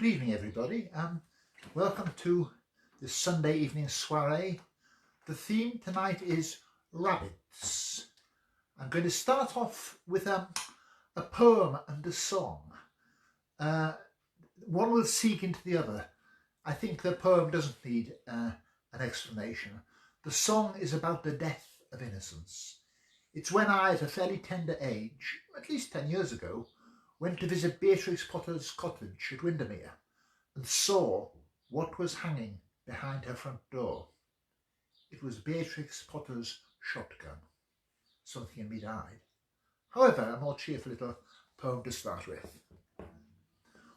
Good evening, everybody. Welcome to this Sunday evening soiree. The theme tonight is rabbits. I'm going to start off with a poem and a song. One will seek into the other. I think the poem doesn't need an explanation. The song is about the death of innocence. It's when I, at a fairly tender age, at least 10 years ago, went to visit Beatrix Potter's cottage at Windermere and saw what was hanging behind her front door. It was Beatrix Potter's shotgun. Something in me died. However, a more cheerful little poem to start with.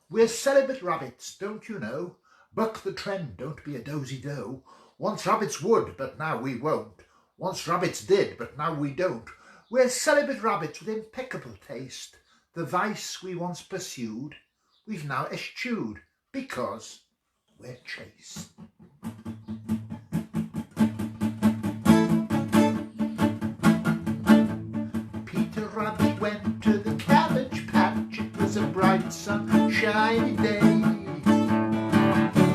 We're celibate rabbits, don't you know? Buck the trend, don't be a dozy doe. Once rabbits would, but now we won't. Once rabbits did, but now we don't. We're celibate rabbits with impeccable taste. The vice we once pursued, we've now eschewed, because we're chaste. Peter Rabbit went to the cabbage patch. It was a bright sunshiny day.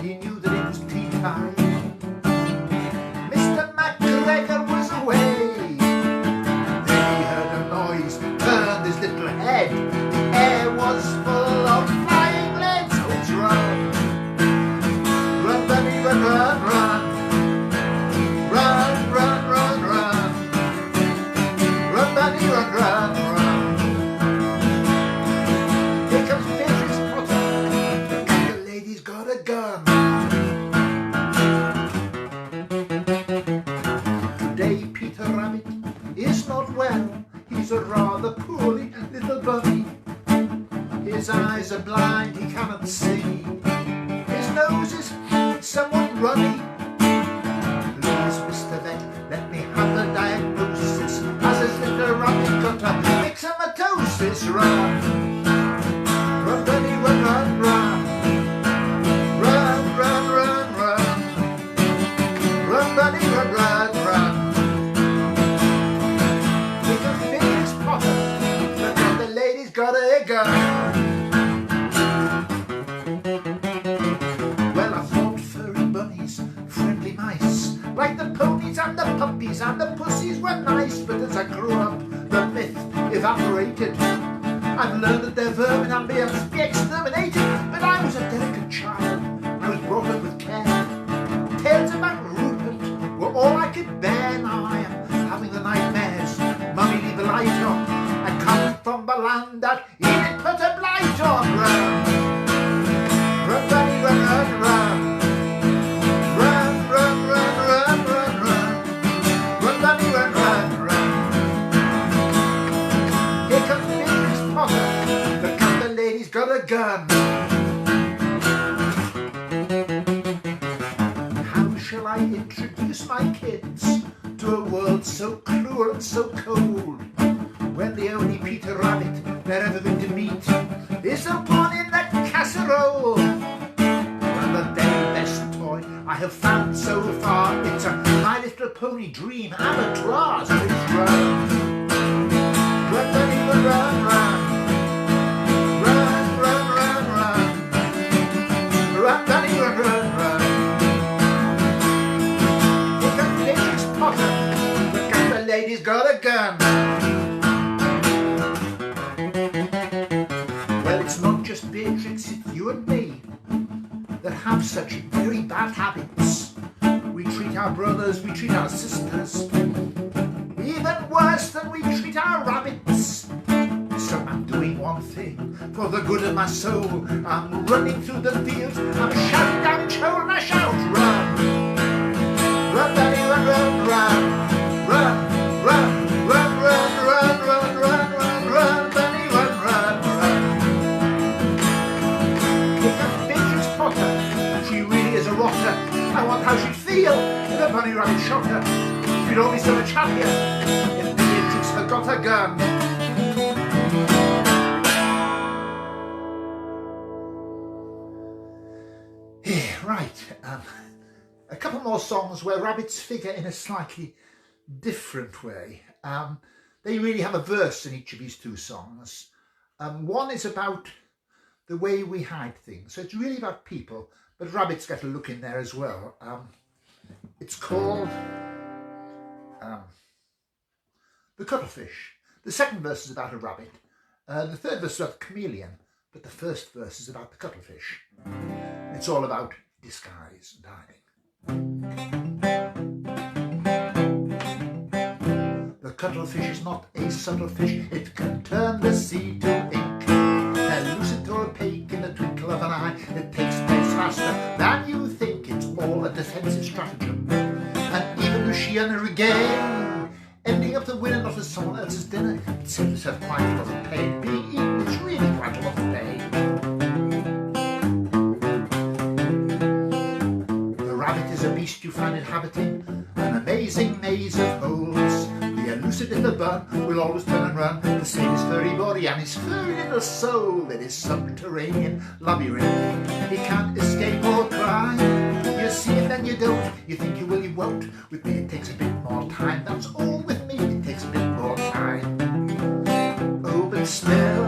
He knew that it was tea time. Mr. McGregor was away. Then he heard a noise, turned his little head. The air was full of flying lead. So it's run, run, bunny, run, run, run. Run, run, run, run. Run, bunny, run, run, run. Here comes Beatrix Potter. The lady's got a gun. Today Peter Rabbit is not well. He's a rather poorly little bunny. His eyes are blind, he cannot see. His nose is somewhat runny. Please, Mr. Vet, let me have the diagnosis. Has this little rabbit got a myxomatosis? Run, run, bunny, run, run, run. Run, run, run, run. Run, bunny, run, run, run. Here comes Beatrix Potter. Look at the lady's got a gun. Well, I thought furry bunnies, friendly mice, like the ponies and the puppies and the pussies were nice. But as I grew up, the myth evaporated. I've learned that they're vermin and may be exterminated. But I was a delicate child. I was brought up with care. Tales about Rupert were all I could bear. Now I am having the nightmares. Mummy, leave the light on. I come from the land that Edith put a blight on. Run, run, bunny, run, run, run. Run, run, run, run, run, run. Run, bunny, run, run, run. Here comes Beatrix Potter. Look at the lady's got a gun. How shall I introduce my kids to a world so cruel and so cold, when the only Peter Rabbit they're ever going to meet is the one in that casserole? And the very best toy I have found so far, it's a My Little Pony Dream abattoir. So it's run, run, bunny, run, run, run. Run, run, run, run. Run, bunny, run, run, run. Here comes Beatrix Potter. Look at the lady's got a gun. Well, it's not just Beatrix, it's you and me that have such very bad habits. We treat our brothers, we treat our sisters even worse than we treat our rabbits. So I'm doing one thing for the good of my soul. I'm running through the fields, I'm shouting down each hole, and I shout, run, run, bunny, run, run, run. Run, run, run, run, run, run, run, run, run, bunny, run, run, run. Here comes Beatrix Potter. She really is a rotter. I wonder how she'd feel if a bunny rabbit shot her. She'd all be so much happier if Beatrix had got her gun. Right, a couple more songs where rabbits figure in a slightly different way. They really have a verse in each of these two songs. One is about the way we hide things. So it's really about people, but rabbits get a look in there as well. It's called The Cuttlefish. The second verse is about a rabbit. The third verse is about the chameleon, but the first verse is about the cuttlefish. It's all about disguise and hiding. The cuttlefish is not a subtle fish, it can turn the sea to ink. Elusive or opaque in the twinkle of an eye, it takes place faster than you think. It's all a defensive stratagem, and even Lucian regain, ending up the winner not as someone else's dinner. It saves itself quite a lot of pain. Being eaten is really quite a lot of pain. The rabbit is a beast you find inhabiting an amazing maze of holes. The elusive little bun will always turn and run, the same his furry body and his furry little soul in his subterranean labyrinth. He can't escape or cry. You see him then you don't. You think you will, you won't. With me it takes a bit more time. That's all with me, it takes a bit more time. Oh, but still,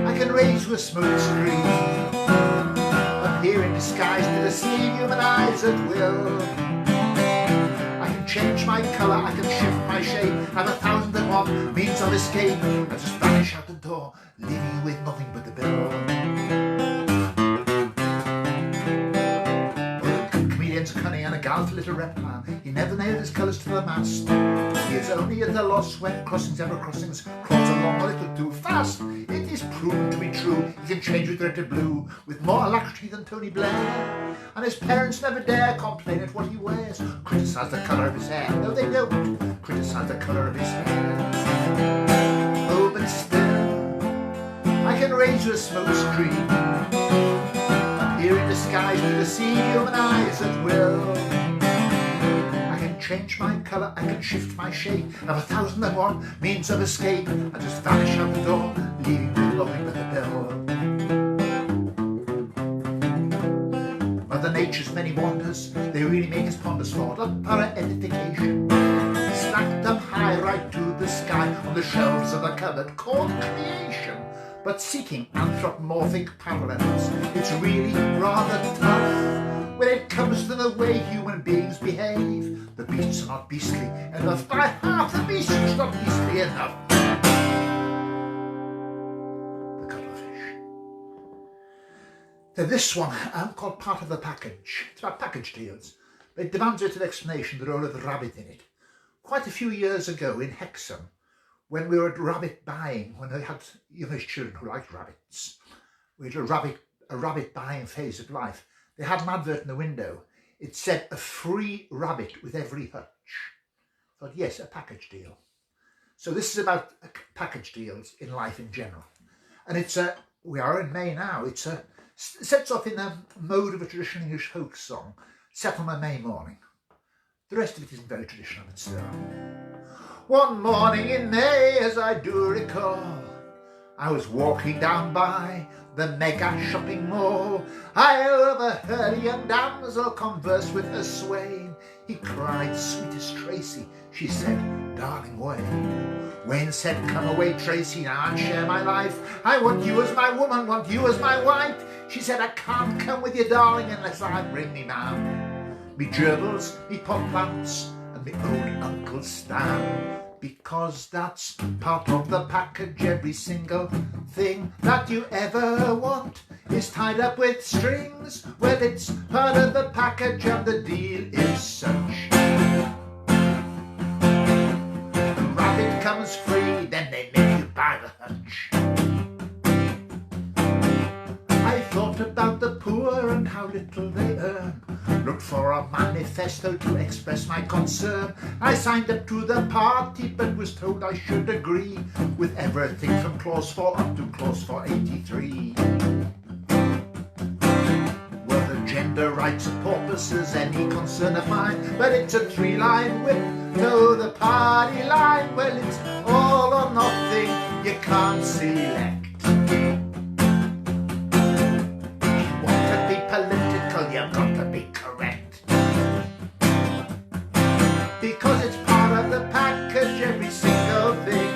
I can raise you a smoke screen, appear in disguise to deceive human eyes at will. I can change my colour, I can shift my shape, have 1,001 means of escape. I just vanish out the door, leaving you with nothing but the bill. Cunning and a gallant little reptile, he never nailed his colours to the mast. He is only at a loss when crossing zebra crossings, crawls along a little too fast. It is proven to be true, he can change with red to blue with more alacrity than Tony Blair. And his parents never dare complain at what he wears, criticise the colour of his hair. No, they don't criticise the colour of his hair. Oh, but still, I can raise you a smoke screen, here in disguise to deceive human eyes at will. I can change my colour, I can shift my shape, have 1,001 means of escape. I just vanish out the door, leaving me nothing but the bill. Mother Nature's many wonders, they really make us ponder thought of para-edification. Stacked up high right to the sky on the shelves of a cupboard called creation. But seeking anthropomorphic parallels, it's really rather tough when it comes to the way human beings behave. The beasts are not beastly enough, by half the beasts are not beastly enough. The cuttlefish. Now this one called Part of the Package. It's about package deals. It demands a little explanation, the role of the rabbit in it. Quite a few years ago in Hexham, when we were at rabbit buying, when I had youngish children who liked rabbits, we had a rabbit buying phase of life. They had an advert in the window. It said a free rabbit with every hutch. I thought, yes, a package deal. So this is about package deals in life in general. And it's we are in May now. It sets off in the mode of a traditional English folk song, set on a May morning. The rest of it isn't very traditional, but still. One morning in May, as I do recall, I was walking down by the mega shopping mall. I overheard a young damsel converse with her swain. He cried, "Sweetest Tracy," she said, "darling Wayne." Wayne said, "Come away, Tracy, now and share my life. I want you as my woman, want you as my wife." She said, "I can't come with you, darling, unless I bring me man, me gerbils, me pot plants, and me old Uncle Stan. Because that's part of the package, every single thing that you ever want is tied up with strings. Well, it's part of the package and the deal is such. The rabbit comes free, then they make you buy the hutch. I thought about the poor and how little they earn. Looked for a manifesto to express my concern. I signed up to the party but was told I should agree with everything from clause 4 up to clause 483. Well, the gender rights of porpoises any concern of mine, but it's a 3-line whip, no the party line. Well, it's all or nothing, you can't select. If you want to be political, you've got to be correct. Because it's part of the package, every single thing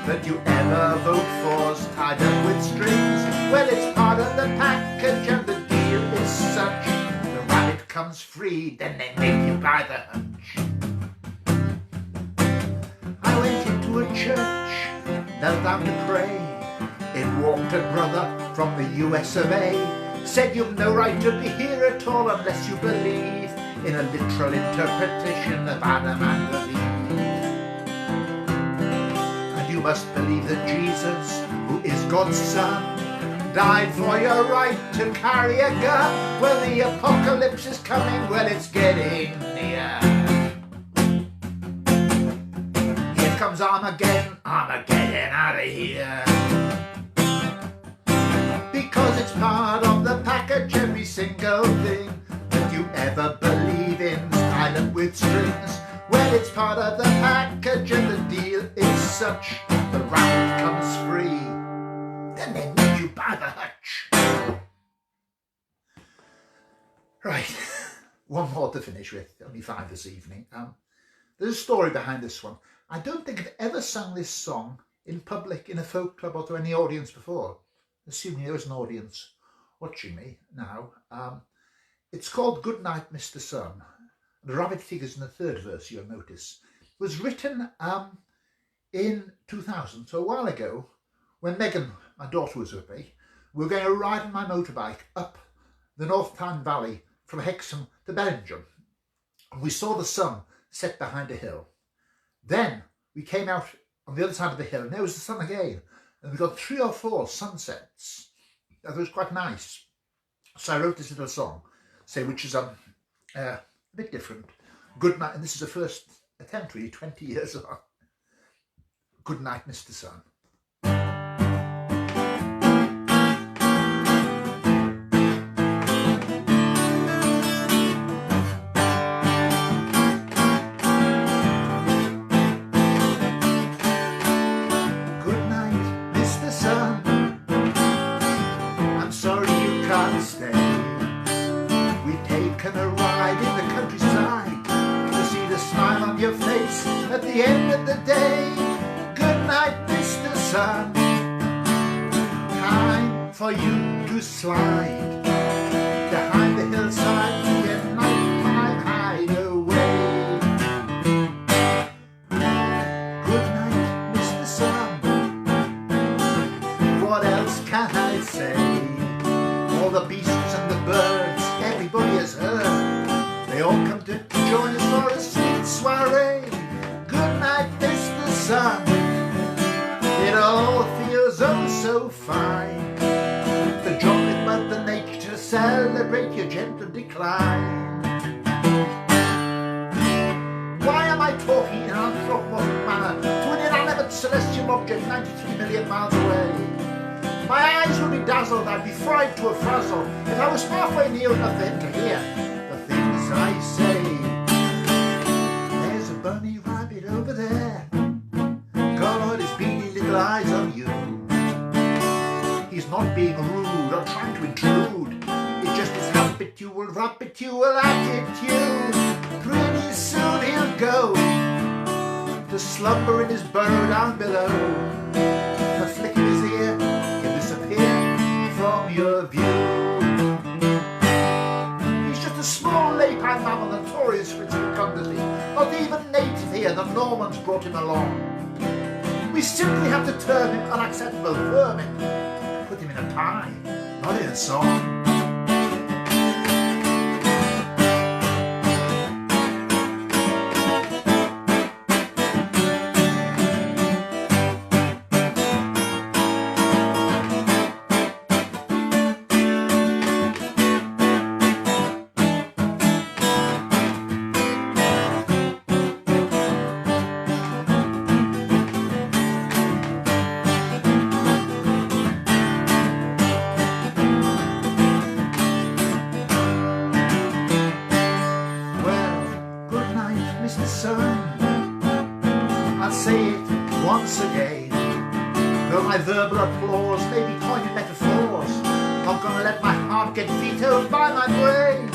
that you ever vote for's tied up with strings. Well, it's part comes free, then they make you by the hunch. I went into a church, knelt down to pray. In walked a brother from the US of A. Said you've no right to be here at all unless you believe in a literal interpretation of Adam and Eve. And you must believe that Jesus, who is God's Son, died for your right to carry a gun. Well, the apocalypse is coming, well, it's getting near. Here comes Armageddon, Armageddon out of here. Because it's part of the package, every single thing that you ever believe in, silent with strings. Well, it's part of the package and the deal is such, the rabbit comes free, then they make you by the hutch. Right, one more to finish with, only 5 this evening. There's a story behind this one. I don't think I've ever sung this song in public, in a folk club or to any audience before. Assuming there is an audience watching me now. It's called Good Night, Mr. Sun. The rabbit figures in the 3rd verse, you'll notice. It was written in 2000, so a while ago, when Megan, my daughter, was with me. We were going to ride on my motorbike up the North Tyne Valley from Hexham to Bellingham. And we saw the sun set behind a hill. Then we came out on the other side of the hill and there was the sun again. And we got 3 or 4 sunsets. That was quite nice. So I wrote this little song, which is a bit different. Good night, and this is the first attempt really, 20 years on. Good night, Mr. Sun. At the end of the day, good night, Mr. Sun. Time for you to slide behind the hillside to your nighttime hideaway. Good night, Mr. Sun. What else can I say? All the beasts and the birds, everybody has heard. They all come to join us for a sweet soiree. Good night, Mr. Sun. It all feels oh so fine to join with Mother Nature to celebrate your gentle decline. Why am I talking in an anthropomorphic manner to an inanimate celestial object 93 million miles away? My eyes would be dazzled, I'd be fried to a frazzle if I was halfway near enough for him to hear the things I say. There's a bunny rabbit over there, got his beady little eyes on you. He's not being rude or trying to intrude, it's just his habitual attitude. Pretty soon he'll go to slumber in his burrow down below. A flick of his ear, he'll disappear from your view. He's just a small lapine mammal, notorious for its fecundity. Not even native here, the Normans brought him along. We simply have to term him unacceptable vermin. Put him in a pie, not in a song. I'll say it once again, though my verbal applause may be pointed metaphors, not gonna let my heart get vetoed by my brain.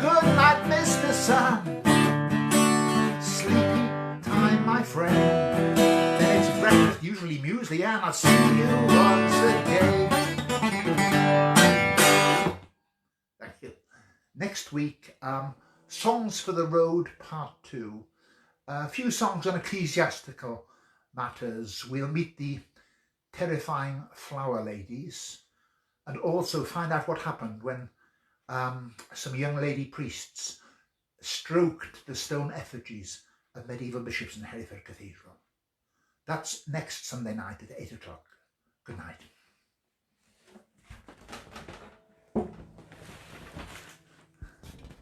Good night, Mr. Sun. Sleepy time, my friend. Then it's breakfast, usually muesli, and I'll see you once again. Thank you. Next week, Songs for the Road Part 2. A few songs on ecclesiastical matters. We'll meet the terrifying flower ladies and also find out what happened when some young lady priests stroked the stone effigies of medieval bishops in Hereford Cathedral. That's next Sunday night at 8 o'clock. Good night.